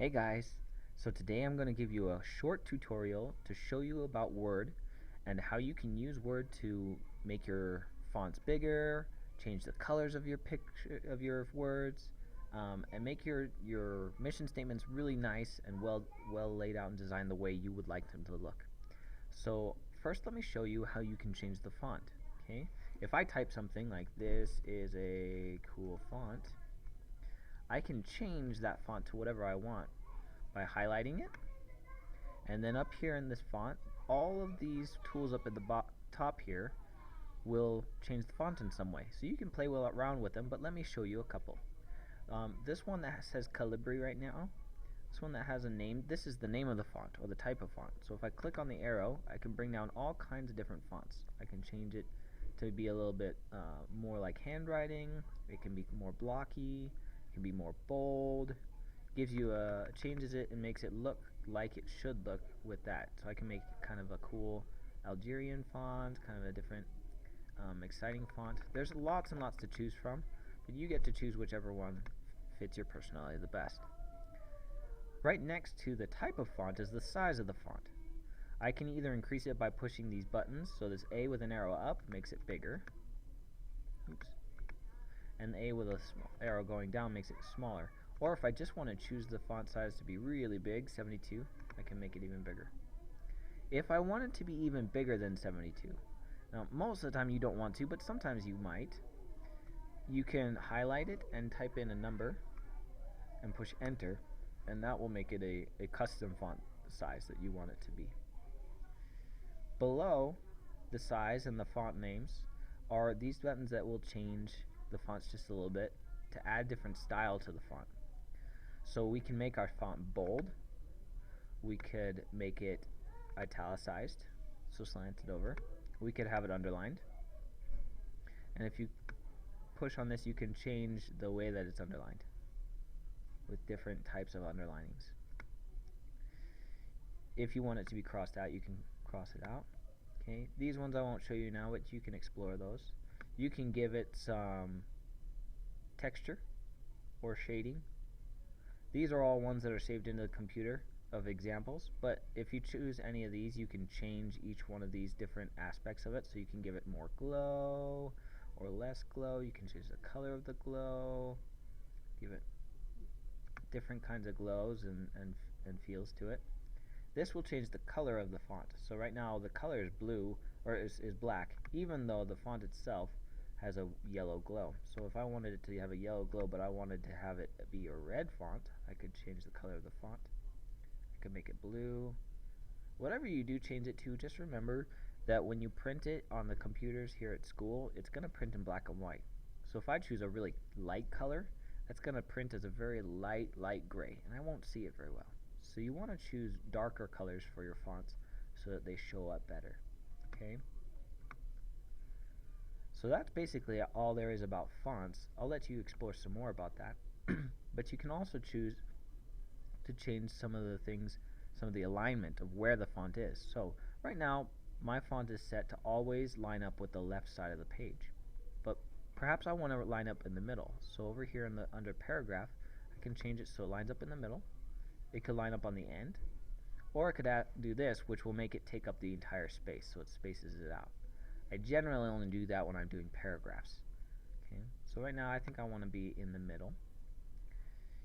Hey guys, so today I'm going to give you a short tutorial to show you about Word and how you can use Word to make your fonts bigger, change the colors of your picture of your words, and make your mission statements really nice and well laid out and designed the way you would like them to look. So first let me show you how you can change the font. Okay, if I type something like this is a cool font, I can change that font to whatever I want by highlighting it, and then up here in this font, all of these tools up at the top here will change the font in some way. So you can play around with them, but let me show you a couple. This one that says Calibri right now, this one that has a name, this is the name of the font or the type of font. So if I click on the arrow, I can bring down all kinds of different fonts. I can change it to be a little bit more like handwriting. It can be more blocky. It can be more bold. Gives you changes it and makes it look like it should look with that. So I can make kind of a cool Algerian font, kind of a different exciting font. There's lots and lots to choose from, but you get to choose whichever one fits your personality the best. Right next to the type of font is the size of the font. I can either increase it by pushing these buttons, so this A with an arrow up makes it bigger. Oops. And the A with a arrow going down makes it smaller. Or if I just want to choose the font size to be really big, 72, I can make it even bigger. If I want it to be even bigger than 72, now most of the time you don't want to, but sometimes you might, you can highlight it and type in a number and push enter, and that will make it a custom font size that you want it to be. Below the size and the font names are these buttons that will change the fonts just a little bit to add different style to the font. So we can make our font bold, we could make it italicized, so slanted over, we could have it underlined, and if you push on this you can change the way that it's underlined with different types of underlinings. If you want it to be crossed out, you can cross it out. Okay, these ones I won't show you now, but you can explore those. You can give it some texture or shading. These are all ones that are saved into the computer of examples, but if you choose any of these, you can change each one of these different aspects of it. So you can give it more glow or less glow. You can choose the color of the glow, give it different kinds of glows and feels to it. This will change the color of the font. So right now the color is blue, or is black, even though the font itself has a yellow glow. So if I wanted it to have a yellow glow, but I wanted to have it be a red font, I could change the color of the font. I could make it blue. Whatever you do change it to, just remember that when you print it on the computers here at school, it's going to print in black and white. So if I choose a really light color, that's going to print as a very light gray, and I won't see it very well. So you want to choose darker colors for your fonts so that they show up better. Okay? So that's basically all there is about fonts. I'll let you explore some more about that. But you can also choose to change some of the things, some of the alignment of where the font is. So right now my font is set to always line up with the left side of the page. But perhaps I want to line up in the middle. So over here in the under paragraph, I can change it so it lines up in the middle. It could line up on the end, or I could do this, which will make it take up the entire space, so it spaces it out. I generally only do that when I'm doing paragraphs. Okay, so right now I think I want to be in the middle.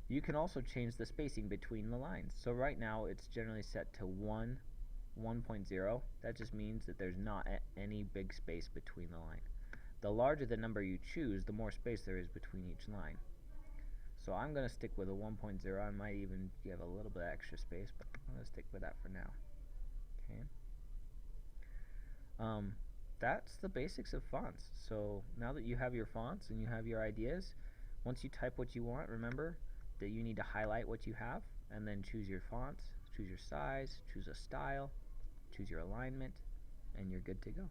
You can also change the spacing between the lines. So right now it's generally set to 1.0. That just means that there's not any big space between the line. The larger the number you choose, the more space there is between each line. So I'm going to stick with a 1.0. I might even give a little bit of extra space, but I'm going to stick with that for now. Okay. That's the basics of fonts. So now that you have your fonts and you have your ideas, once you type what you want, remember that you need to highlight what you have and then choose your fonts, choose your size, choose a style, choose your alignment, and you're good to go.